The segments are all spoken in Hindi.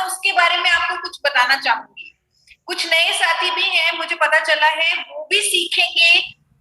उसके बारे में आपको कुछ बताना चाहूंगी। कुछ नए साथी भी हैं, मुझे पता चला है, वो भी सीखेंगे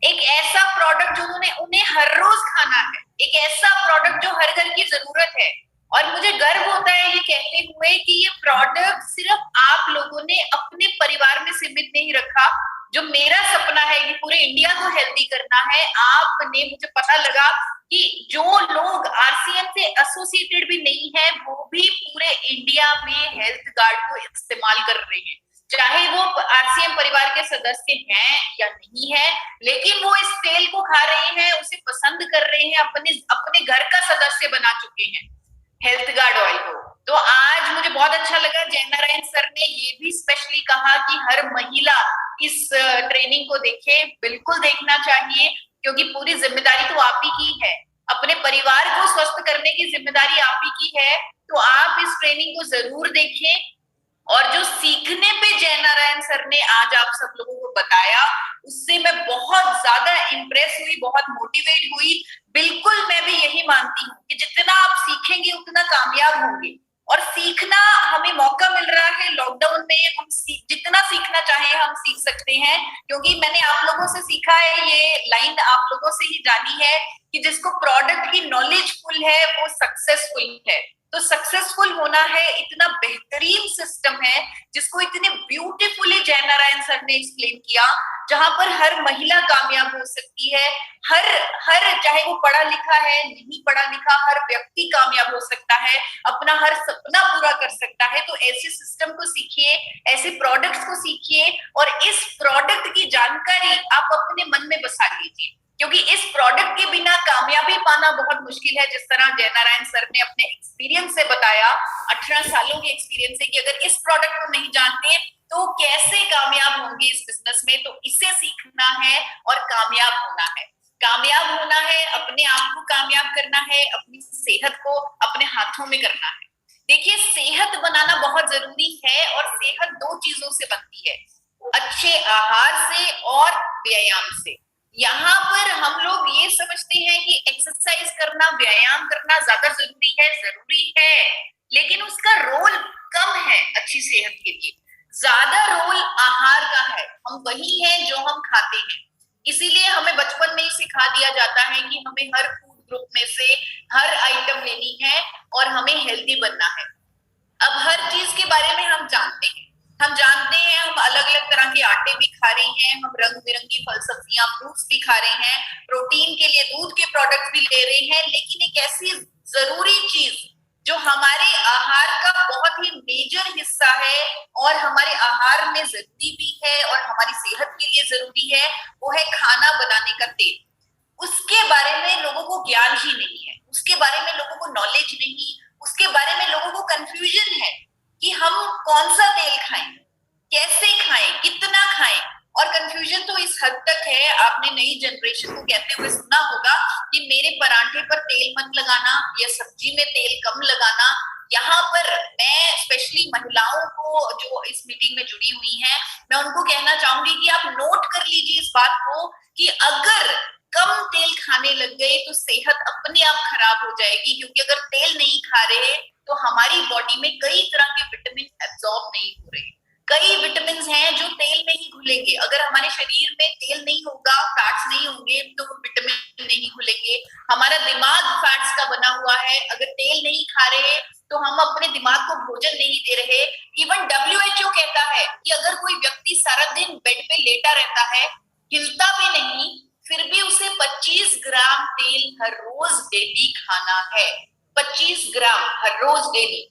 एक ऐसा प्रोडक्ट जो उन्हें हर रोज खाना है, एक ऐसा प्रोडक्ट जो हर घर की जरूरत है। और मुझे गर्व होता है ये कहते हुए कि ये प्रोडक्ट सिर्फ आप लोगों ने अपने परिवार में सीमित नहीं रखा। जो मेरा सपना है कि पूरे इंडिया को हेल्दी करना है, आपने, मुझे पता लगा कि जो लोग आरसीएम से एसोसिएटेड भी नहीं है वो भी पूरे इंडिया में हेल्थ कार्ड को इस्तेमाल कर रहे हैं, चाहे वो आरसीएम परिवार के सदस्य हैं या नहीं है, लेकिन वो इस तेल को खा रहे हैं, उसे पसंद कर रहे हैं, अपने अपने घर का सदस्य बना चुके हैं हेल्थ गार्ड ऑयल को। तो आज मुझे बहुत अच्छा लगा, जयनारायण सर ने ये भी स्पेशली कहा कि हर महिला इस ट्रेनिंग को देखे, बिल्कुल देखना चाहिए, क्योंकि पूरी जिम्मेदारी तो आप ही की है, अपने परिवार को स्वस्थ करने की जिम्मेदारी आप ही की है। तो आप इस ट्रेनिंग को जरूर देखें। और जो सीखने पे जयनारायण सर ने आज आप सब लोगों को बताया, उससे मैं बहुत ज्यादा इंप्रेस हुई, बहुत मोटिवेट हुई। बिल्कुल मैं भी यही मानती हूँ कि जितना आप सीखेंगे उतना कामयाब होंगे। और सीखना हमें मौका मिल रहा है लॉकडाउन में, हम जितना सीखना चाहे हम सीख सकते हैं, क्योंकि मैंने आप लोगों से सीखा है, ये लाइन आप लोगों से ही जानी है कि जिसको प्रोडक्ट की नॉलेज फुल है वो सक्सेसफुल है। तो सक्सेसफुल होना है, इतना बेहतरीन सिस्टम है जिसको इतने ब्यूटीफुली जयनारायण सर ने एक्सप्लेन किया, जहां पर हर महिला कामयाब हो सकती है, हर हर चाहे वो पढ़ा लिखा है नहीं पढ़ा लिखा, हर व्यक्ति कामयाब हो सकता है, अपना हर सपना पूरा कर सकता है। तो ऐसे सिस्टम को सीखिए, ऐसे प्रोडक्ट्स को सीखिए, और इस प्रोडक्ट की जानकारी आप अपने मन में बसा लीजिए, क्योंकि इस प्रोडक्ट के बिना कामयाबी पाना बहुत मुश्किल है। जिस तरह जयनारायण सर ने अपने एक्सपीरियंस से बताया, 18 सालों के एक्सपीरियंस से, कि अगर इस प्रोडक्ट को नहीं जानते तो कैसे कामयाब होंगे इस बिजनेस में। तो इसे सीखना है और कामयाब होना है। कामयाब होना है, अपने आप को कामयाब करना है, अपनी सेहत को अपने हाथों में करना है। देखिए, सेहत बनाना बहुत जरूरी है, और सेहत दो चीजों से बनती है, अच्छे आहार से और व्यायाम से। यहाँ पर हम लोग ये समझते हैं कि एक्सरसाइज करना, व्यायाम करना ज्यादा जरूरी है, लेकिन उसका रोल कम है अच्छी सेहत के लिए। ज्यादा रोल आहार का है, हम वही हैं जो हम खाते हैं। इसीलिए हमें बचपन में ही सिखा दिया जाता है कि हमें हर फूड ग्रुप में से हर आइटम लेनी है और हमें हेल्दी बनना है। अब हर चीज के बारे में हम जानते हैं, हम अलग अलग तरह के आटे भी खा रहे हैं, हम रंग बिरंगी फल सब्जियां फ्रूट्स भी खा रहे हैं, प्रोटीन के लिए दूध के प्रोडक्ट भी ले रहे हैं, लेकिन एक ऐसी जरूरी चीज जो हमारे आहार का बहुत ही मेजर हिस्सा है और हमारे आहार में जरूरी भी है और हमारी सेहत के लिए जरूरी है, वो है खाना बनाने का तेल। उसके बारे में लोगों को ज्ञान ही नहीं है, उसके बारे में लोगों को नॉलेज नहीं, उसके बारे में लोगों को कंफ्यूजन है कि हम कौन सा तेल खाएं, कैसे खाएं, कितना खाएं। और कंफ्यूजन तो इस हद तक है, आपने नई जनरेशन को कहते हुए सुना होगा कि मेरे पराठे पर तेल मत लगाना या सब्जी में तेल कम लगाना। यहाँ पर मैं स्पेशली महिलाओं को जो इस मीटिंग में जुड़ी हुई हैं, मैं उनको कहना चाहूंगी कि आप नोट कर लीजिए इस बात को कि अगर कम तेल खाने लग गए तो सेहत अपने आप खराब हो जाएगी, क्योंकि अगर तेल नहीं खा रहे तो हमारी बॉडी में कई तरह के विटामिन एब्जॉर्ब नहीं हो रहे। कई विटामिन हैं जो तेल में ही घुलेंगे, अगर हमारे शरीर में तेल नहीं होगा, फैट्स नहीं होंगे, तो विटामिन नहीं घुलेंगे। हमारा दिमाग फैट्स का बना हुआ है, अगर तेल नहीं खा रहे तो हम अपने दिमाग को भोजन नहीं दे रहे। इवन WHO कहता है कि अगर कोई व्यक्ति सारा दिन बेड पे लेटा रहता है, हिलता भी नहीं, फिर भी उसे 25 ग्राम तेल हर रोज डेली खाना है, 25 ग्राम हर रोज डेली।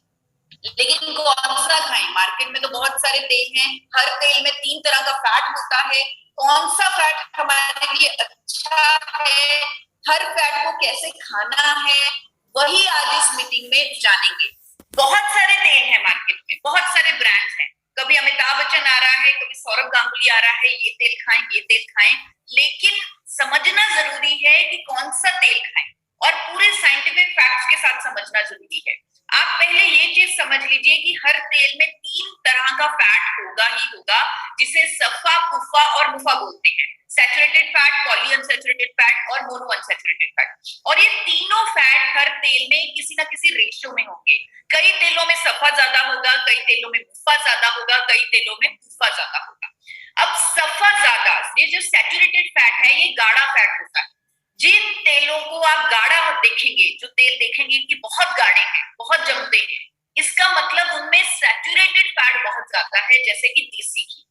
लेकिन कौन सा खाएं? मार्केट में तो बहुत सारे तेल हैं, हर तेल में 3 तरह का फैट होता है, कौन सा फैट हमारे लिए अच्छा है, हर फैट को कैसे खाना है, वही आज इस मीटिंग में जानेंगे। बहुत सारे तेल हैं मार्केट में, बहुत सारे ब्रांड्स हैं, कभी अमिताभ बच्चन आ रहा है, कभी सौरभ गांगुली आ रहा है, ये तेल खाएं, ये तेल खाएं, लेकिन समझना जरूरी है कि कौन सा तेल खाएं, और पूरे साइंटिफिक फैक्ट्स के साथ समझना जरूरी है। आप पहले ये चीज समझ लीजिए कि हर तेल में 3 तरह का फैट होगा ही होगा, जिसे सफा, कुफा और मुफा बोलते हैं। Saturated fat, poly unsaturated fat और मोनो अनसैचुरेटेड फैट। और ये तीनों फैट हर तेल में किसी ना किसी रेशियो में होंगे। कई तेलों में सफा ज्यादा होगा, कई तेलों में मुफा ज्यादा होगा, कई तेलों में मुफा ज्यादा होगा। अब सफा ज्यादा, ये जो सैचुरेटेड फैट है ये गाढ़ा फैट होता है। जिन तेलों को आप गाढ़ा देखेंगे, जो तेल देखेंगे कि बहुत गाढ़े हैं, बहुत जमते हैं, इसका मतलब उनमें सैचुरेटेड फैट बहुत ज्यादा है, जैसे कि देसी घी।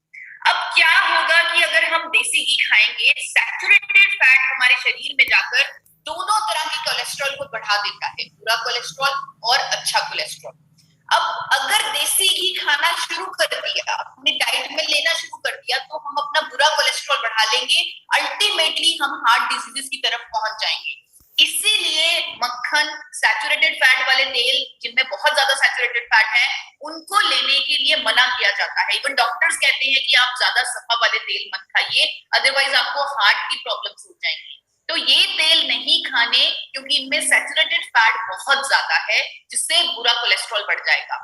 अब क्या होगा कि अगर हम देसी घी खाएंगे, सैचुरेटेड फैट हमारे शरीर में जाकर दोनों तरह के कोलेस्ट्रॉल को बढ़ा देता है, बुरा कोलेस्ट्रॉल और अच्छा कोलेस्ट्रॉल। अब अगर देसी घी खाना शुरू कर दिया, अपनी डाइट में लेना शुरू कर दिया, तो हम अपना बुरा कोलेस्ट्रॉल बढ़ा लेंगे, अल्टीमेटली हम हार्ट डिजीजेस की तरफ पहुंच जाएंगे। इसीलिए मक्खन, सैचुरेटेड फैट वाले तेल जिनमें बहुत ज्यादा सैचुरेटेड फैट है, उनको लेने के लिए मना किया जाता है। इवन डॉक्टर्स कहते हैं कि आप ज्यादा सफा वाले तेल मत खाइए, अदरवाइज आपको हार्ट की प्रॉब्लम्स हो जाएंगी। तो ये तेल नहीं खाने, क्योंकि इनमें सैचुरेटेड फैट बहुत ज्यादा है, जिससे बुरा कोलेस्ट्रॉल बढ़ जाएगा।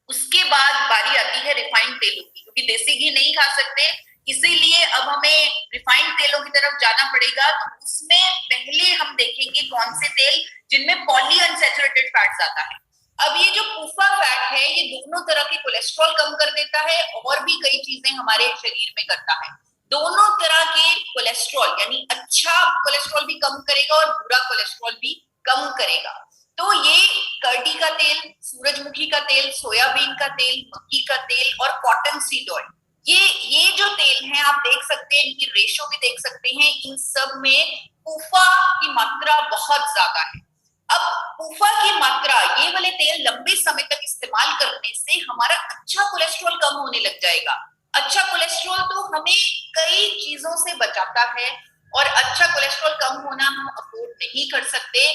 उसके बाद बारी आती है रिफाइंड तेलों की, क्योंकि देसी घी नहीं खा सकते, इसीलिए अब हमें रिफाइंड तेलों की तरफ जाना पड़ेगा। तो उसमें पहले हम देखेंगे कौन से तेल जिनमें पॉली अनसैचुरेटेड फैट ज्यादा है। अब ये जो पूफा फैट है, ये दोनों तरह के कोलेस्ट्रॉल कम कर देता है और भी कई चीजें हमारे शरीर में करता है। दोनों तरह के कोलेस्ट्रॉल, यानी अच्छा कोलेस्ट्रॉल भी कम करेगा और बुरा कोलेस्ट्रॉल भी कम करेगा। तो ये कर्डी का तेल, सूरजमुखी का तेल, सोयाबीन का तेल, मक्की का तेल और कॉटन सीड ऑयल, ये जो तेल हैं आप देख सकते हैं, इनकी रेशो भी देख सकते हैं, इन सब में पूफा की मात्रा बहुत ज्यादा है। अब पूफा की मात्रा, ये वाले तेल लंबे समय तक इस्तेमाल करने से हमारा अच्छा कोलेस्ट्रॉल कम होने लग जाएगा। अच्छा कोलेस्ट्रॉल तो हमें कई चीजों से बचाता है, और अच्छा कोलेस्ट्रॉल कम होना हम अफोर्ड नहीं कर सकते।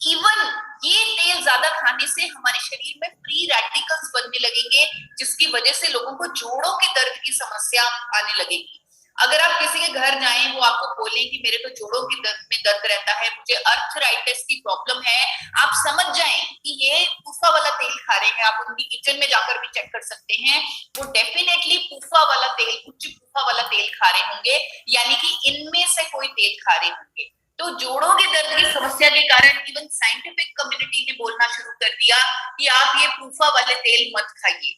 इवन ये तेल ज्यादा खाने से हमारे शरीर में फ्री रेडिकल्स बनने लगेंगे, जिसकी वजह से लोगों को जोड़ों के दर्द की समस्या आने लगेगी। अगर आप किसी के घर जाएं, वो आपको बोले कि मेरे तो जोड़ों के दर्द में दर्द रहता है, मुझे अर्थराइटिस की प्रॉब्लम है, आप समझ जाएं कि ये पूफा वाला तेल खा रहे हैं। आप उनकी किचन में जाकर भी चेक कर सकते हैं, वो डेफिनेटली पूफा वाला तेल, उच्च पूफा वाला तेल खा रहे होंगे, यानी कि इनमें से कोई तेल खा रहे होंगे। तो जोड़ों के दर्द की समस्या के कारण इवन साइंटिफिक कम्युनिटी ने बोलना शुरू कर दिया कि आप ये पूफा वाले तेल मत खाइए।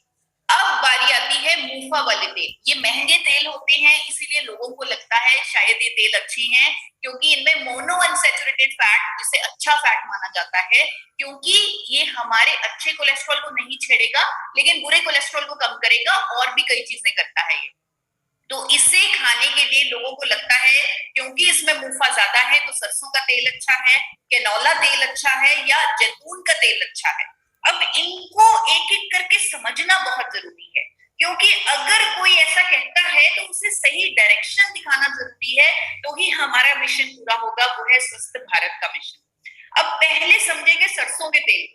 अब बारी आती है मूफा वाले तेल। ये महंगे तेल होते हैं, इसीलिए लोगों को लगता है शायद ये तेल अच्छे हैं, क्योंकि इनमें मोनो अनसैचुरेटेड फैट, जिसे अच्छा फैट माना जाता है, क्योंकि ये हमारे अच्छे कोलेस्ट्रॉल को नहीं छेड़ेगा, लेकिन बुरे कोलेस्ट्रॉल को कम करेगा और भी कई चीजें करता है ये। तो इसे खाने के लिए लोगों को लगता है क्योंकि इसमें मुफा ज्यादा है, तो सरसों का तेल अच्छा है, कैनोला तेल अच्छा है, या जैतून का तेल अच्छा है। अब इनको एक एक करके समझना बहुत जरूरी है, क्योंकि अगर कोई ऐसा कहता है तो उसे सही डायरेक्शन दिखाना जरूरी है, तो ही हमारा मिशन पूरा होगा, वो है स्वस्थ भारत का मिशन। अब पहले समझेंगे सरसों के तेल।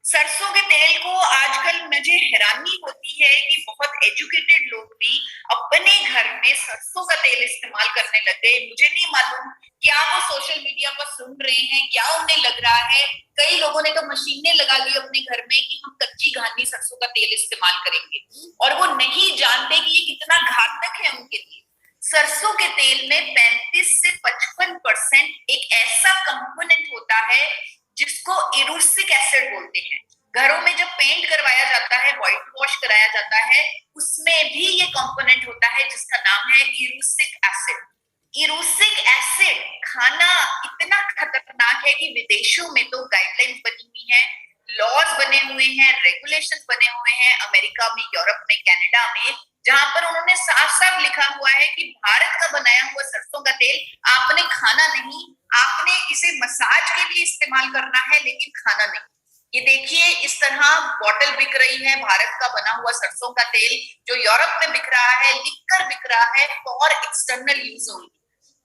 सरसों के तेल को आजकल मुझे हैरानी होती है कि बहुत एजुकेटेड लोग भी अपने घर में सरसों का तेल इस्तेमाल करने लग गए। मुझे नहीं मालूम क्या वो सोशल मीडिया पर सुन रहे हैं, क्या उन्हें लग रहा है। कई लोगों ने तो मशीनें लगा ली अपने घर में कि हम कच्ची घानी सरसों का तेल इस्तेमाल करेंगे, और वो नहीं जानते कि ये कितना घातक है उनके लिए। सरसों के तेल में 35 से 55% एक ऐसा कंपोनेंट होता है जिसको इरूसिक एसिड बोलते हैं। घरों में जब पेंट करवाया जाता है, व्हाइट वॉश कराया जाता है, उसमें भी ये कंपोनेंट होता है जिसका नाम है इरूसिक एसिड। इरूसिक एसिड खाना इतना खतरनाक है कि विदेशों में तो गाइडलाइंस बनी हुई है, लॉज बने हुए हैं, रेगुलेशंस बने हुए हैं, अमेरिका में, यूरोप में, कनाडा में, जहां पर उन्होंने साफ साफ लिखा हुआ है कि भारत का बनाया हुआ सरसों का तेल आपने खाना नहीं, आपने इसे मसाज के लिए इस्तेमाल करना है, लेकिन खाना नहीं। ये देखिए, इस तरह बॉटल बिक रही है भारत का बना हुआ सरसों का तेल, जो यूरोप में बिक रहा है, लिखकर बिक रहा है फॉर एक्सटर्नल यूज ओनली।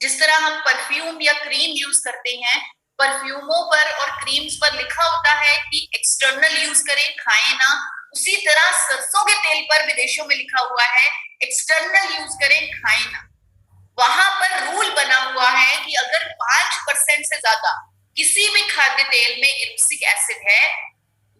जिस तरह हम परफ्यूम या क्रीम यूज करते हैं, परफ्यूमों पर और क्रीम्स पर लिखा होता है कि एक्सटर्नल यूज करें, खाएं ना, उसी तरह सरसों के तेल पर विदेशों में लिखा हुआ है एक्सटर्नल यूज करें, खाएं ना। वहां पर रूल बना हुआ है कि अगर 5% से ज्यादा किसी भी खाद्य तेल में इरूसिक एसिड है,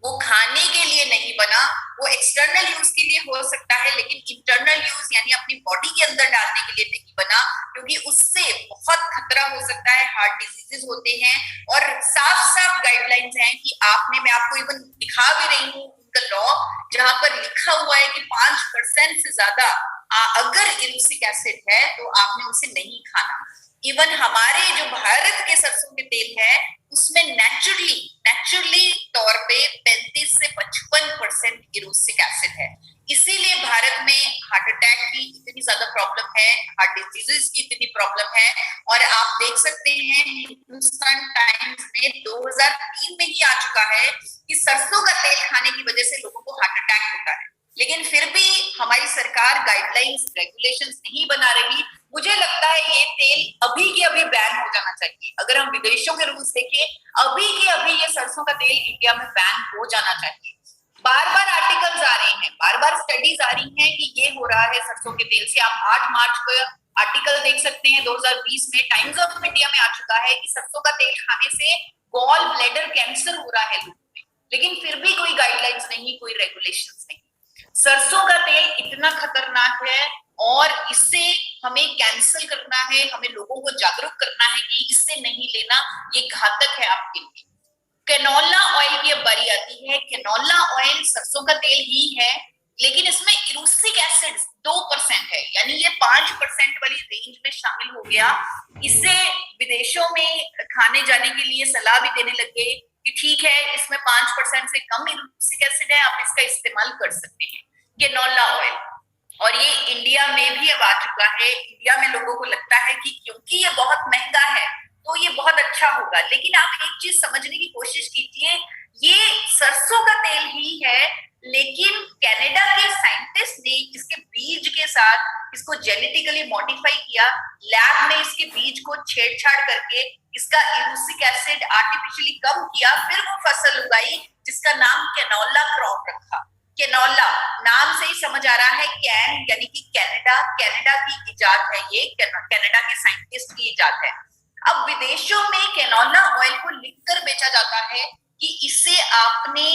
वो खाने के लिए नहीं बना, वो एक्सटर्नल यूज के लिए हो सकता है, लेकिन इंटरनल यूज यानी अपनी बॉडी के अंदर डालने के लिए नहीं बना, क्योंकि उससे बहुत खतरा हो सकता है, हार्ट डिजीजेस होते हैं। और साफ साफ गाइडलाइंस हैं कि आपने, मैं आपको इवन दिखा भी रही हूँ उनका लॉ, जहां पर लिखा हुआ है कि 5% से ज्यादा अगर इरूसिक एसिड है तो आपने उसे नहीं खाना। इवन हमारे जो भारत के सरसों के तेल है उसमें नेचुरली तौर पे 35 से 55% इरूसिक एसिड है। इसीलिए भारत में हार्ट अटैक की इतनी ज्यादा प्रॉब्लम है, हार्ट डिजीजेस की इतनी प्रॉब्लम है। और आप देख सकते हैं हिंदुस्तान टाइम्स में 2003 में ही आ चुका है कि सरसों का तेल खाने की वजह से लोगों को हार्ट अटैक होता है, लेकिन फिर भी हमारी सरकार गाइडलाइंस रेगुलेशंस नहीं बना रही। मुझे लगता है ये तेल अभी के अभी बैन हो जाना चाहिए। अगर हम विदेशों के रूल्स देखें, अभी के अभी ये सरसों का तेल इंडिया में बैन हो जाना चाहिए। बार बार आर्टिकल्स आ रहे हैं, बार बार स्टडीज आ रही हैं कि ये हो रहा है सरसों के तेल से। आप 8 मार्च को आर्टिकल देख सकते हैं 2020 में टाइम्स ऑफ इंडिया में आ चुका है कि सरसों का तेल खाने से गॉल ब्लैडर कैंसर हो रहा है लोगों में, लेकिन फिर भी कोई गाइडलाइंस नहीं, कोई रेगुलेशंस नहीं। सरसों का तेल इतना खतरनाक है और इससे हमें कैंसिल करना है, हमें लोगों को जागरूक करना है कि इससे नहीं लेना, ये घातक है आपके लिए। कैनोला ऑयल की अब बारी आती है। कैनोला ऑयल सरसों का तेल ही है, लेकिन इसमें इरूसिक एसिड 2% है, यानी ये 5% वाली रेंज में शामिल हो गया। इसे विदेशों में खाने जाने के लिए सलाह भी देने लग गए कि ठीक है, इसमें 5% से कम इरूसिक एसिड है, आप इसका इस्तेमाल कर सकते हैं, कैनोला ऑयल। और ये इंडिया में भी अब आ चुका है। इंडिया में लोगों को लगता है कि क्योंकि ये बहुत महंगा है तो ये बहुत अच्छा होगा, लेकिन आप एक चीज समझने की कोशिश कीजिए, ये सरसों का तेल ही है, लेकिन कनाडा के साइंटिस्ट ने इसके बीज के साथ इसको जेनेटिकली मॉडिफाई किया, लैब में इसके बीज को छेड़छाड़ करके इसका इरूसिक एसिड आर्टिफिशियली कम किया, फिर वो फसल उगाई जिसका नाम कैनोला क्रॉप रखा। कैनोला नाम से ही समझ आ रहा है, कैन यानी कि कनाडा की इजाद है, ये कनाडा के साइंटिस्ट की इजाद है। अब विदेशों में कैनोला ऑयल को लिखकर बेचा जाता है कि इसे आपने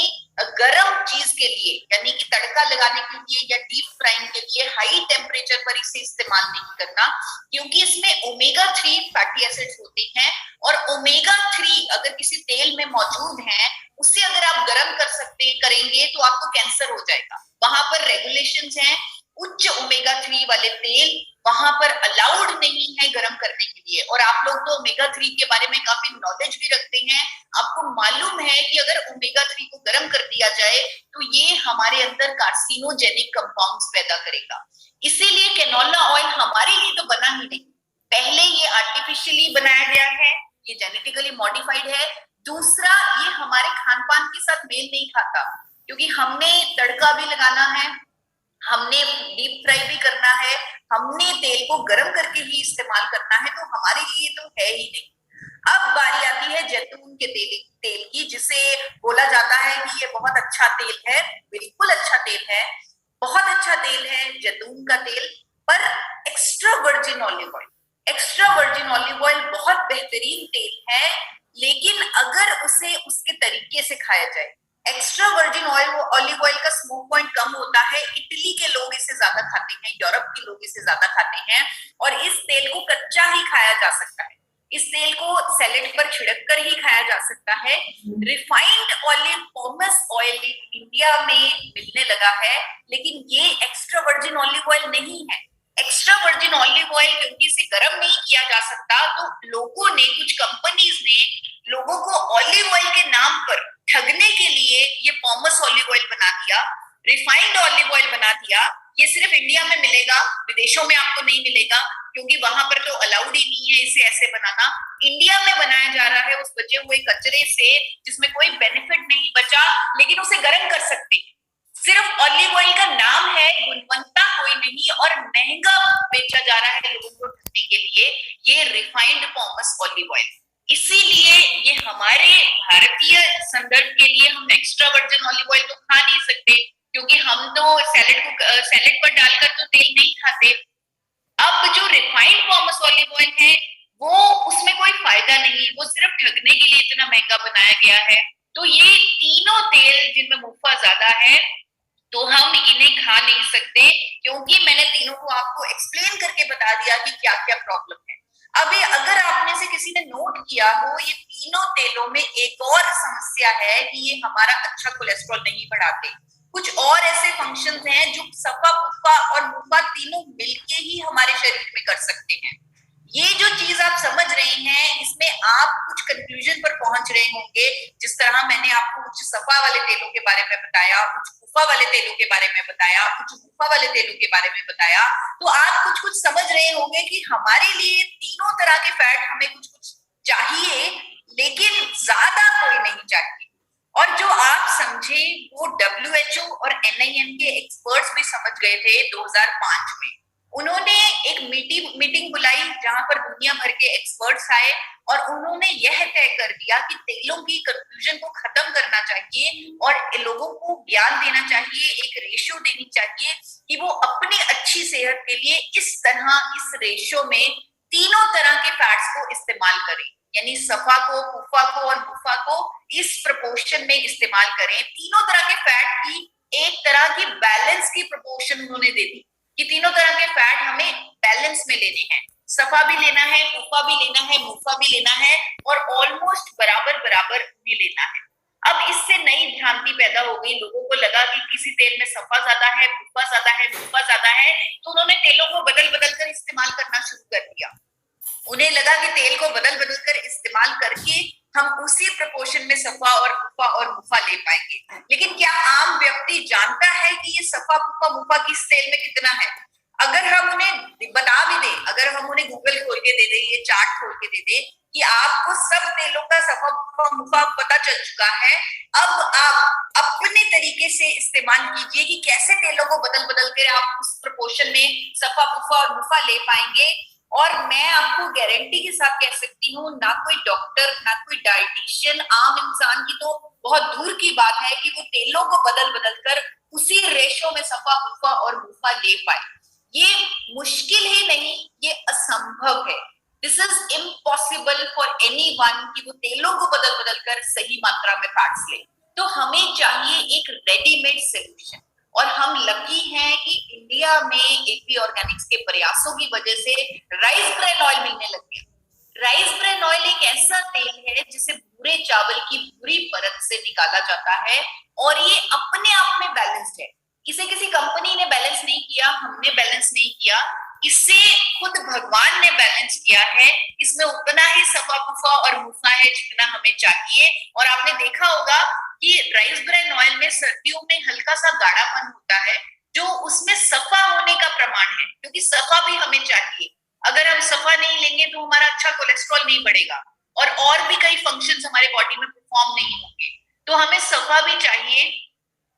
गरम चीज के लिए यानी कि तड़का लगाने के लिए या डीप फ्राइंग के लिए हाई टेम्परेचर पर इसे इस्तेमाल नहीं करना, क्योंकि इसमें ओमेगा 3 फैटी एसिड्स होते हैं, और ओमेगा 3 अगर किसी तेल में मौजूद है उससे अगर आप गर्म करेंगे तो आपको कैंसर हो जाएगा। वहां पर रेगुलेशंस हैं, उच्च ओमेगा 3 वाले तेल वहां पर अलाउड नहीं है गर्म करने के लिए। और आप लोग तो ओमेगा 3 के बारे में काफी नॉलेज भी रखते हैं, आपको मालूम है कि अगर ओमेगा 3 को गर्म कर दिया जाए तो ये हमारे अंदर कार्सिनोजेनिक कंपाउंड्स पैदा करेगा। इसीलिए कैनोला ऑयल हमारे लिए तो बना ही नहीं, पहले ये आर्टिफिशियली बनाया गया है, ये जेनेटिकली मॉडिफाइड है। दूसरा, ये हमारे खान पान के साथ मेल नहीं खाता, क्योंकि हमने तड़का भी लगाना है, हमने डीप फ्राई भी करना है, हमने तेल को गर्म करके ही इस्तेमाल करना है, तो हमारे लिए तो है ही नहीं। अब बारी आती है जैतून के तेल की, जिसे बोला जाता है कि ये बहुत अच्छा तेल है। बिल्कुल अच्छा तेल है, बहुत अच्छा तेल है जैतून का तेल, पर एक्स्ट्रा वर्जिन ऑलिव ऑयल बहुत बेहतरीन तेल है, लेकिन अगर उसे उसके तरीके से खाया जाए। एक्स्ट्रा वर्जिन ऑलिव ऑयल का स्मोक पॉइंट कम होता है, इटली के लोग इसे ज्यादा खाते हैं, यूरोप के लोग इसे ज्यादा खाते हैं, और इस तेल को कच्चा ही खाया जा सकता है, इस तेल को सैलेड पर छिड़क कर ही खाया जा सकता है। रिफाइंड ऑलिव पॉमस ऑयल इंडिया में मिलने लगा है, लेकिन ये एक्स्ट्रा वर्जिन ऑलिव ऑयल नहीं है। एक्स्ट्रा वर्जिन ऑलिव ऑयल क्योंकि इसे गर्म नहीं किया जा सकता, तो लोगों ने, कुछ कंपनीज ने लोगों को ऑलिव ऑयल के नाम पर ठगने के लिए ये पॉमस ऑलिव ऑयल बना दिया, रिफाइंड ऑलिव ऑयल बना दिया। ये सिर्फ इंडिया में मिलेगा, विदेशों में आपको नहीं मिलेगा, क्योंकि वहां पर तो अलाउड ही नहीं है इसे ऐसे बनाना। इंडिया में बनाया जा रहा है उस बचे हुए कचरे से जिसमें कोई बेनिफिट नहीं बचा, लेकिन उसे गर्म कर सकते हैं। सिर्फ ऑलिव ऑयल का नाम है, गुणवत्ता कोई नहीं, और महंगा बेचा जा रहा है लोगों को ठगने के लिए, ये रिफाइंड पॉमस ऑलिव ऑयल। इसीलिए ये हमारे भारतीय संदर्भ के लिए हम एक्स्ट्रा वर्जिन ऑलिव ऑयल तो खा नहीं सकते, क्योंकि हम तो सैलेड पर डालकर तो तेल नहीं खाते। अब जो रिफाइंड पॉमस ऑलिव ऑयल है वो, उसमें कोई फायदा नहीं, वो सिर्फ ठगने के लिए इतना महंगा बनाया गया है। तो ये तीनों तेल जिनमें मुनाफा ज्यादा है, तो हम इन्हें खा नहीं सकते, क्योंकि मैंने तीनों को आपको एक्सप्लेन करके बता दिया कि क्या क्या प्रॉब्लम है। अब ये अगर आप में से किसी ने नोट किया हो, ये तीनों तेलों में एक और समस्या है कि ये हमारा अच्छा कोलेस्ट्रॉल नहीं बढ़ाते। कुछ और ऐसे फंक्शंस हैं जो सफा पुफा और मुफा तीनों मिलके ही हमारे शरीर में कर सकते हैं। ये जो चीज आप समझ रहे हैं, इसमें आप कुछ कंक्लूजन पर पहुंच रहे होंगे। जिस तरह मैंने आपको कुछ सफा वाले तेलों के बारे में बताया, कुछ मुफा वाले तेलों के बारे में बताया, कुछ मुफा वाले तेलों के बारे में बताया, तो आप कुछ कुछ समझ रहे होंगे कि हमारे लिए तीनों तरह के फैट हमें कुछ कुछ चाहिए, लेकिन ज्यादा कोई नहीं चाहिए। और जो आप समझे वो WHO और NIM के एक्सपर्ट्स भी समझ गए थे 2005 में। उन्होंने एक मीटिंग बुलाई जहां पर दुनिया भर के एक्सपर्ट्स आए, और उन्होंने यह तय कर दिया कि तेलों की कंफ्यूजन को खत्म करना चाहिए और लोगों को ज्ञान देना चाहिए, एक रेशियो देनी चाहिए कि वो अपनी अच्छी सेहत के लिए इस तरह इस रेशियो में तीनों तरह के फैट्स को इस्तेमाल करें, यानी सफा को, पुफा को और मुफा को इस प्रपोर्शन में इस्तेमाल करें। तीनों तरह के फैट की एक तरह की बैलेंस की प्रपोर्शन उन्होंने दे दी कि तीनों तरह के फैट हमें बैलेंस में लेने हैं, सफा भी लेना है, पुफा भी लेना है, मुफा भी लेना है, और ऑलमोस्ट बराबर बराबर भी लेना है। अब इससे नई भ्रांति पैदा हो गई, लोगों को लगा कि किसी तेल में सफा ज्यादा है, पुफा ज्यादा है, मुफा ज्यादा है, तो उन्होंने तेलों को बदल बदल कर इस्तेमाल करना शुरू कर दिया। उन्हें लगा कि तेल को बदल बदल कर इस्तेमाल करके हम उसी प्रपोर्शन में सफा और पुफा और मुफा ले पाएंगे। लेकिन क्या आम व्यक्ति जानता है कि ये सफा पुफा मुफा किस तेल में कितना है? अगर हम उन्हें बता भी दें, अगर हम उन्हें गूगल खोल के दे दें, ये चार्ट खोल के दे दें कि आपको सब तेलों का सफा पुफा मुफा पता चल चुका है, अब आप अपने तरीके से इस्तेमाल कीजिए कि कैसे तेलों को बदल बदल कर आप उस प्रपोर्शन में सफा पुफा और मुफा ले पाएंगे। और मैं आपको गारंटी के साथ कह सकती हूँ, ना कोई डॉक्टर, ना कोई डाइटिशियन, आम इंसान की तो बहुत दूर की बात है कि वो तेलों को बदल बदल कर उसी रेशो में सफा पुफा और मुफा ले पाए। ये मुश्किल ही नहीं, ये असंभव है। This is impossible for anyone कि वो तेलों को बदल बदल कर सही मात्रा में फैट्स ले। तो हमें चाहिए एक रेडीमेड सोल्यूशन, और हम लकी हैं कि इंडिया में एपी ऑर्गेनिक्स के प्रयासों की वजह से राइस ब्रेन ऑयल मिलने लग गया। राइस ब्रेन ऑयल एक ऐसा तेल है जिसे भूरे चावल की भूरी परत से निकाला जाता है, और ये अपने आप में बैलेंस्ड है। इसे किसी कंपनी ने बैलेंस नहीं किया, हमने बैलेंस नहीं किया, इसे खुद भगवान ने बैलेंस किया है। इसमें उतना ही सफा पुफा और मुफा है जितना हमें चाहिए। और आपने देखा होगा कि राइस ब्रेन ऑयल में सर्दियों में हल्का सा गाढ़ापन होता है, जो उसमें सफा होने का प्रमाण है, क्योंकि सफा भी हमें चाहिए। अगर हम सफा नहीं लेंगे तो हमारा अच्छा कोलेस्ट्रॉल नहीं बढ़ेगा, और भी कई फंक्शंस हमारे बॉडी में परफॉर्म नहीं होंगे। तो हमें सफा भी चाहिए,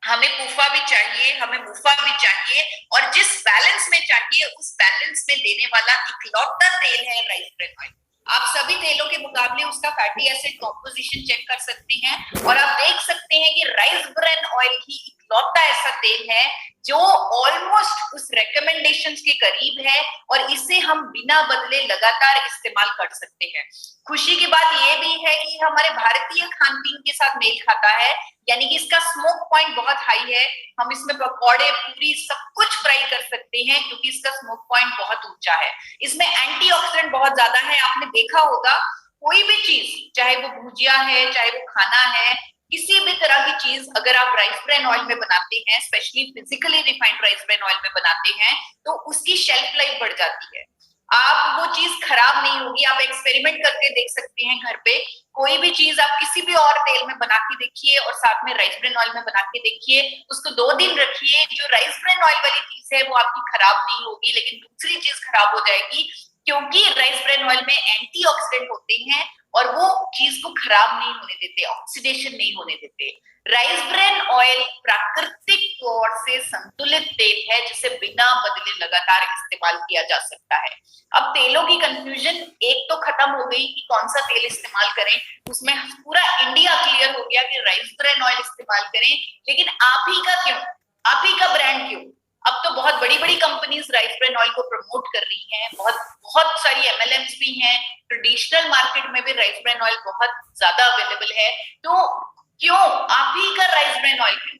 हमें पुफा भी चाहिए, हमें मुफा भी चाहिए, और जिस बैलेंस में चाहिए उस बैलेंस में देने वाला इकलौता तेल है राइस ब्रेन ऑयल। आप सभी तेलों के मुकाबले उसका फैटी एसिड कॉम्पोजिशन चेक कर सकते हैं, और आप देख सकते हैं कि राइस ब्रेन ऑयल ही इकलौता ऐसा तेल है जो ऑलमोस्ट उस रिकमेंडेशंस के करीब है, और इसे हम बिना बदले लगातार इस्तेमाल कर सकते हैं। खुशी की बात यह भी है कि हमारे भारतीय खान पीन के साथ मेल खाता है, यानी कि इसका स्मोक पॉइंट बहुत हाई है। हम इसमें पकौड़े, पूरी सब कुछ फ्राई कर सकते हैं, क्योंकि इसका स्मोक पॉइंट बहुत ऊंचा है। इसमें एंटीऑक्सीडेंट बहुत ज्यादा है। आपने देखा होगा कोई भी चीज, चाहे वो भुजिया है, चाहे वो खाना है, किसी भी तरह की चीज अगर आप राइस ब्रेन ऑयल में बनाते हैं, specially physically refined rice bran oil में बनाते हैं, तो उसकी शेल्फ लाइफ बढ़ जाती है। आप वो चीज खराब नहीं होगी। आप एक्सपेरिमेंट करके देख सकते हैं घर पे, कोई भी चीज आप किसी भी और तेल में बना के देखिए और साथ में राइस ब्रेन ऑयल में बना के देखिए, उसको 2 दिन रखिए, जो राइस ब्रेन ऑयल वाली चीज है वो आपकी खराब नहीं होगी, लेकिन दूसरी चीज खराब हो जाएगी, क्योंकि राइस ब्रेन ऑयल में एंटीऑक्सीडेंट होते हैं और वो चीज को खराब नहीं होने देते, ऑक्सीडेशन नहीं होने देते। राइस ब्रेन ऑयल प्राकृतिक तौर से संतुलित तेल है जिसे बिना बदले लगातार इस्तेमाल किया जा सकता है। अब तेलों की कंफ्यूजन एक तो खत्म हो गई कि कौन सा तेल इस्तेमाल करें, उसमें पूरा इंडिया क्लियर हो गया कि राइस ब्रेन ऑयल इस्तेमाल करें। लेकिन आप ही का क्यों, आप ही का ब्रांड क्यों? अब तो बहुत बड़ी बड़ी कंपनीज राइस ब्रेन ऑयल को प्रमोट कर रही हैं, बहुत सारी एमएलएम्स भी हैं, ट्रेडिशनल मार्केट में भी राइस ब्रेन ऑयल बहुत ज्यादा अवेलेबल है। तो क्यों आप ही का राइस ब्रान ऑयल क्यों?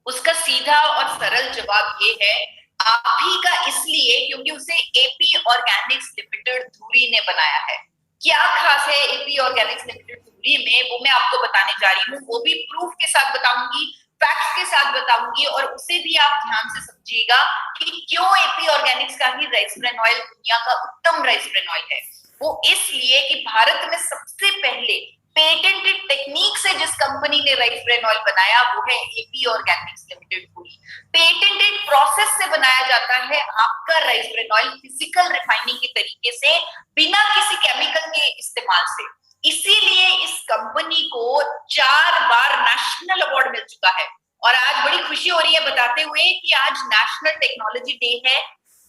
उसका सीधा और सरल जवाब ये है, आप ही का इसलिए क्योंकि उसे एपी ऑर्गेनिक्स लिमिटेड धुरी ने बनाया है। क्या खास है एपी ऑर्गेनिक्स लिमिटेड धुरी में, वो मैं आपको बताने जा रही हूँ, वो भी प्रूफ के साथ बताऊंगी, फैक्ट्स के साथ बताऊंगी, और उसे भी आप ध्यान से समझिएगा कि क्यों एपी ऑर्गेनिक्स का ही राइस ब्रान ऑयल दुनिया का उत्तम राइस ब्रान ऑयल है। वो इसलिए कि भारत में सबसे पहले पेटेंटेड टेक्निक से जिस कंपनी ने राइस ब्रान ऑयल बनाया वो है एपी ऑर्गेनिक्स लिमिटेड पूरी। पेटेंटेड प्रोसेस से बनाया जाता है आपका rice bran oil, physical refining के तरीके से, बिना किसी केमिकल के इस्तेमाल से। इसीलिए इस कंपनी को 4 बार नेशनल अवार्ड मिल चुका है। और आज बड़ी खुशी हो रही है बताते हुए कि आज नेशनल टेक्नोलॉजी डे है,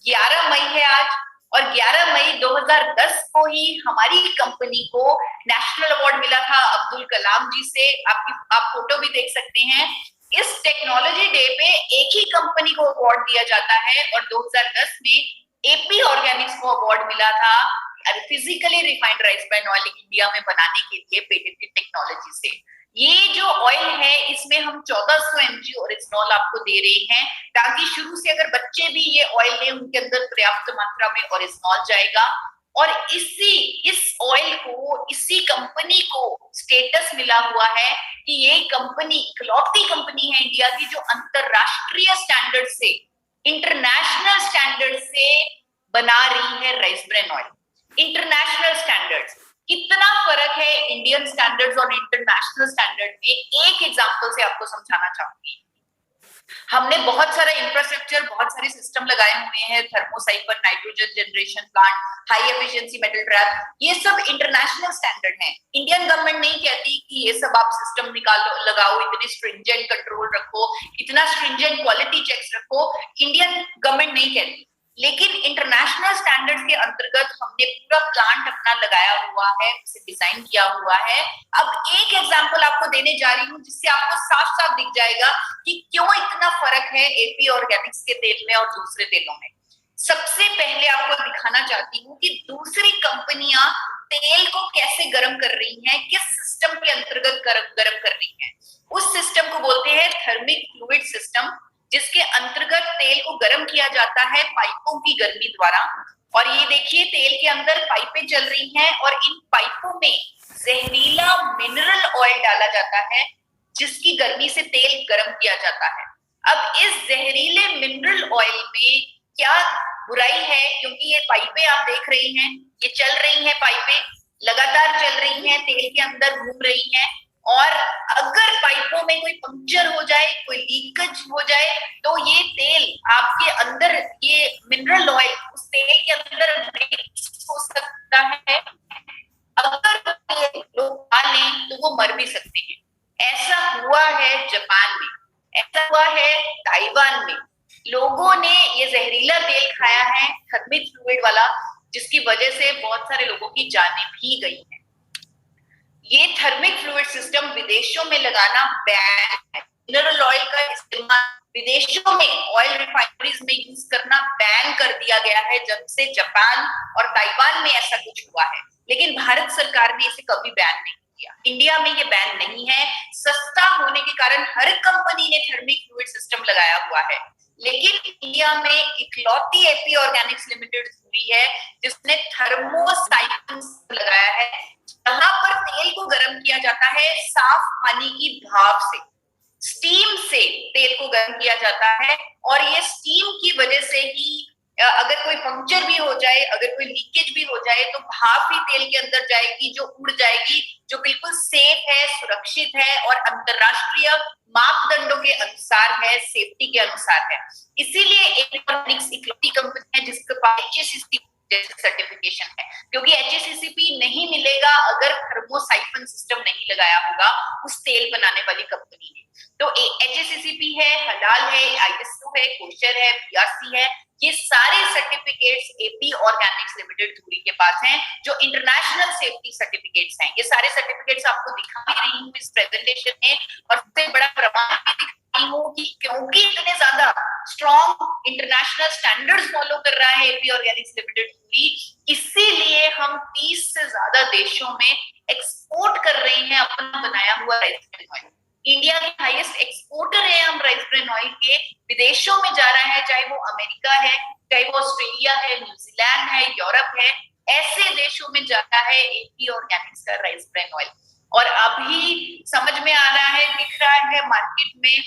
11 मई है आज, और 11 मई 2010 को ही हमारी कंपनी को नेशनल अवार्ड मिला था अब्दुल कलाम जी से। आप फोटो भी देख सकते हैं। इस टेक्नोलॉजी डे पे एक ही कंपनी को अवार्ड दिया जाता है, और 2010 में एपी ऑर्गेनिक्स को अवार्ड मिला था physically refined rice bran oil India में बनाने के लिए पेटेंटेड टेक्नोलॉजी से। ये जो ऑयल है इसमें हम 1400 mg ओरिजिनॉल आपको दे रहे हैं, ताकि शुरू से अगर बच्चे भी ये ऑयल लें उनके अंदर पर्याप्त मात्रा में ओरिजिनॉल जाएगा। और इस ऑयल को, इसी कंपनी को स्टेटस मिला हुआ है कि ये कंपनी इकलौती कंपनी है इंडिया की जो अंतरराष्ट्रीय स्टैंडर्ड से, इंटरनेशनल स्टैंडर्ड से बना रही है rice bran oil. International standards, कितना फर्क है इंडियन स्टैंडर्ड्स और इंटरनेशनल स्टैंडर्ड में, एक एग्जांपल से आपको समझाना चाहूंगी। हमने बहुत सारा इंफ्रास्ट्रक्चर, बहुत सारे सिस्टम लगाए हुए हैं, thermosiphon, nitrogen generation plant, high efficiency metal trap, ये सब इंटरनेशनल स्टैंडर्ड हैं। इंडियन गवर्नमेंट नहीं कहती कि ये सब आप सिस्टम निकालो, लगाओ, इतने स्ट्रिंजेंट कंट्रोल रखो, इतना स्ट्रिंजेंट क्वालिटी चेक्स रखो, इंडियन गवर्नमेंट नहीं कहती। लेकिन इंटरनेशनल स्टैंडर्ड्स के अंतर्गत हमने पूरा प्लांट अपना लगाया हुआ है, उसे डिजाइन किया हुआ है। अब एक एग्जांपल आपको देने जा रही हूँ जिससे आपको साफ साफ दिख जाएगा कि क्यों इतना फर्क है एपी ऑर्गेनिक्स के तेल में और दूसरे तेलों में। सबसे पहले आपको दिखाना चाहती हूँ कि दूसरी कंपनियां तेल को कैसे गर्म कर रही हैं, किस सिस्टम के अंतर्गत गर्म कर रही हैं। उस सिस्टम को बोलते हैं थर्मिक फ्लूइड सिस्टम, जिसके अंतर्गत तेल को गर्म किया जाता है पाइपों की गर्मी द्वारा। और ये देखिए तेल के अंदर पाइपें चल रही हैं, और इन पाइपों में जहरीला मिनरल ऑयल डाला जाता है जिसकी गर्मी से तेल गर्म किया जाता है। अब इस जहरीले मिनरल ऑयल में क्या बुराई है, क्योंकि ये पाइपें आप देख रही हैं, ये चल रही हैं, पाइपें लगातार चल रही हैं, तेल के अंदर घूम रही हैं, और अगर पाइपों में कोई पंक्चर हो जाए, कोई लीकेज हो जाए, तो ये तेल आपके अंदर, ये मिनरल ऑयल उस तेल के अंदर मिक्स हो सकता है। अगर लोग खा लें तो वो मर भी सकते हैं। ऐसा हुआ है जापान में, ऐसा हुआ है ताइवान में। लोगों ने ये जहरीला तेल खाया है, थर्मिक फ्लूइड वाला, जिसकी वजह से बहुत सारे लोगों की जानें भी गई हैं। ये थर्मिक फ्लूइड सिस्टम विदेशों में लगाना बैन है। मिनरल ऑयल का इस्तेमाल विदेशों में ऑयल रिफाइनरीज में यूज करना बैन कर दिया गया है जब से जापान और ताइवान में ऐसा कुछ हुआ है। लेकिन भारत सरकार ने इसे कभी बैन नहीं किया। इंडिया में ये बैन नहीं है, सस्ता होने के कारण हर कंपनी ने थर्मिक फ्लूइड सिस्टम लगाया हुआ है। लेकिन इंडिया में इकलौती एपी ऑर्गेनिक्स लिमिटेड हुई है जिसने थर्मोसाइकिल लगाया है, जहां पर तेल को गर्म किया जाता है साफ पानी की भाप से, स्टीम से तेल को गर्म किया जाता है। और ये स्टीम की वजह से ही अगर कोई पंक्चर भी हो जाए, अगर कोई लीकेज भी हो जाए, तो भाप ही तेल के अंदर जाएगी, जो उड़ जाएगी, जो बिल्कुल सेफ है, सुरक्षित है और अंतरराष्ट्रीय मापदंडों के अनुसार है, सेफ्टी के अनुसार है। इसीलिए इलेक्ट्रॉनिक्स इकलौती कंपनी है जिसके पास HACCP जैसे सर्टिफिकेशन है, क्योंकि HACCP नहीं मिलेगा अगर थर्मोसाइफन सिस्टम नहीं लगाया होगा उस तेल बनाने वाली कंपनी ने। तो HACCP है, हलाल है, ISO है, कोशर है, BRC है, ये सारे सर्टिफिकेट्स एपी ऑर्गेनिक्स लिमिटेड धुरी के पास हैं, जो इंटरनेशनल सेफ्टी सर्टिफिकेट्स हैं। ये सारे सर्टिफिकेट्स आपको दिखा भी रही हूँ इस प्रेजेंटेशन में, और सबसे बड़ा प्रमाण भी दिखा रही हूँ कि क्योंकि इतने ज्यादा स्ट्रॉन्ग इंटरनेशनल स्टैंडर्ड्स फॉलो कर रहा है एपी ऑर्गेनिक्स लिमिटेड धुरी, इसीलिए हम 30 से ज्यादा देशों में एक्सपोर्ट कर रहे हैं अपना बनाया हुआ राइस ब्रान ऑयल। इंडिया के हाईएस्ट एक्सपोर्टर है हम राइस ब्रान ऑयल के, विदेशों में जा रहा है, चाहे वो अमेरिका है, चाहे वो ऑस्ट्रेलिया है, न्यूजीलैंड है, यूरोप है, ऐसे देशों में जाता है एपी ऑर्गेनिक्स का राइस ब्रान ऑयल। और अभी समझ में आ रहा है, दिख रहा है मार्केट में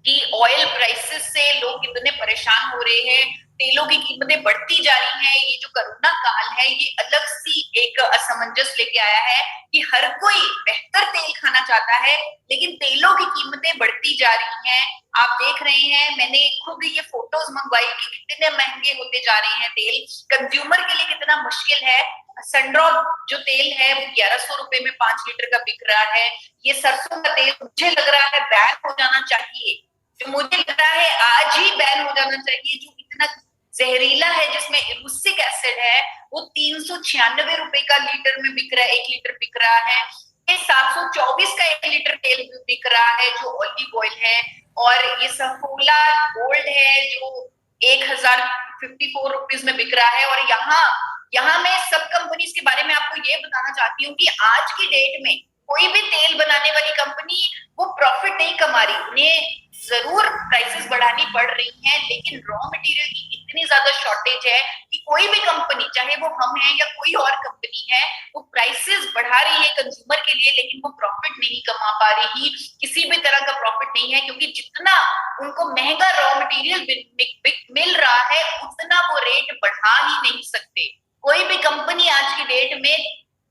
कि ऑयल प्राइसेस से लोग इतने परेशान हो रहे हैं, तेलों की कीमतें बढ़ती जा रही हैं। ये जो कोरोना काल है ये अलग सी एक असमंजस लेके आया है कि हर कोई बेहतर तेल खाना चाहता है, लेकिन तेलों की कीमतें बढ़ती जा रही हैं। आप देख रहे हैं, मैंने खुद ये फोटोज मंगवाई कि कितने महंगे होते जा रहे हैं तेल, कंज्यूमर के लिए कितना मुश्किल है। सनड्रॉप जो तेल है वो 1100 रुपए में 5 लीटर का बिक रहा है। ये सरसों का तेल मुझे लग रहा है बैन हो जाना चाहिए, जो मुझे लग रहा है आज ही बैन हो जाना चाहिए, जो इतना जहरीला है, जिसमें रुसिक एसिड है, वो 396 रुपए का लीटर में बिक रहा है, 1 लीटर बिक रहा है। ये 724 का 1 लीटर तेल बिक रहा है जो ऑलिव ऑयल है। और ये सफोला गोल्ड है जो 1054 रुपीज में बिक रहा है। और यहाँ मैं सब कंपनीज के बारे में आपको ये बताना चाहती हूँ कि आज की डेट में कोई भी तेल बनाने वाली कंपनी वो प्रॉफिट नहीं कमा रही। उन्हें जरूर प्राइसेस बढ़ानी पड़ रही हैं, लेकिन रॉ मटेरियल की इतनी ज्यादा शॉर्टेज है कि कोई भी कंपनी, चाहे वो हम हैं या कोई और कंपनी है, वो प्राइसेस बढ़ा रही है कंज्यूमर के लिए, लेकिन वो प्रॉफिट नहीं कमा पा रही। किसी भी तरह का प्रॉफिट नहीं है, क्योंकि जितना उनको महंगा रॉ मटेरियल मिल रहा है उतना वो रेट बढ़ा ही नहीं सकते। कोई भी कंपनी आज की डेट में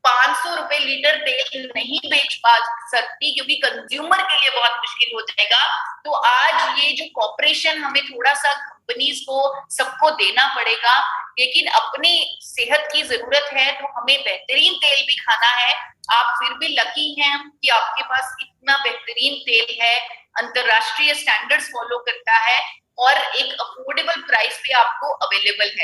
500 रुपए लीटर तेल नहीं बेच पा सकती, क्योंकि कंज्यूमर के लिए बहुत मुश्किल हो जाएगा। तो आज ये जो कॉपरेशन हमें थोड़ा सा कंपनीज को सबको देना पड़ेगा, लेकिन अपनी सेहत की जरूरत है तो हमें बेहतरीन तेल भी खाना है। आप फिर भी लकी हैं कि आपके पास इतना बेहतरीन तेल है, अंतरराष्ट्रीय स्टैंडर्ड्स फॉलो करता है और एक अफोर्डेबल प्राइस पे आपको अवेलेबल है।